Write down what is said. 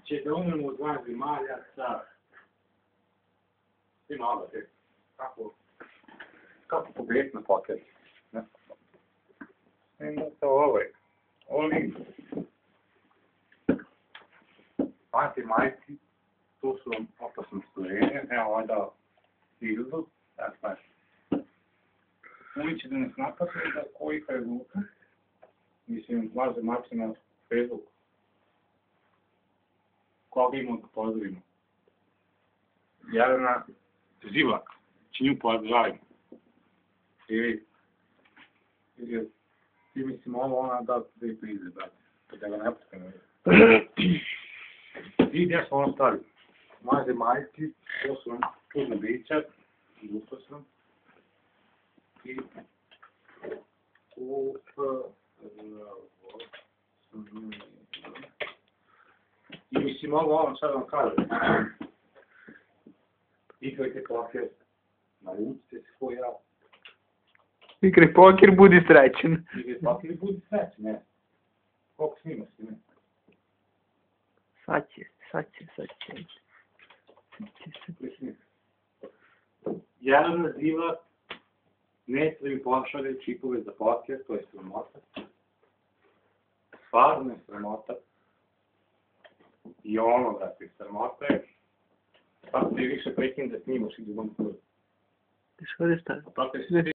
će da umremo od vanjskih maljaca. Ima oba te. Kako pobijeti na poker? Ima to Oni anti-majci, tu su opasne stvorenja, evo onda Hildu, dakle, oni će da nas napadu da koji je luka, mislim, laze mači na Facebook, koga imamo da pozdravimo. Jelena Zivak, će nju pozdravimo. Ti mislim ona da i prize, da ga ne pustimo. I gdje smo ono stavili? Maze majski, to su čudne bića, dusto sam. I mislim ovo sad vam kažem. Igrajte poker, navucite se ko ja. Igraj poker, budi srećen. Igraj poker i budi srećen, ne. Koliko snima si, ne? Sad će. Jelena Zivak neće da mi pošalje čipove za poker, to je sramota. Stvarno je sramota. I ono, brate, sramota je. Tako ti više prekinem da snimaš i da vam tvoj. Što je stavio? Tako je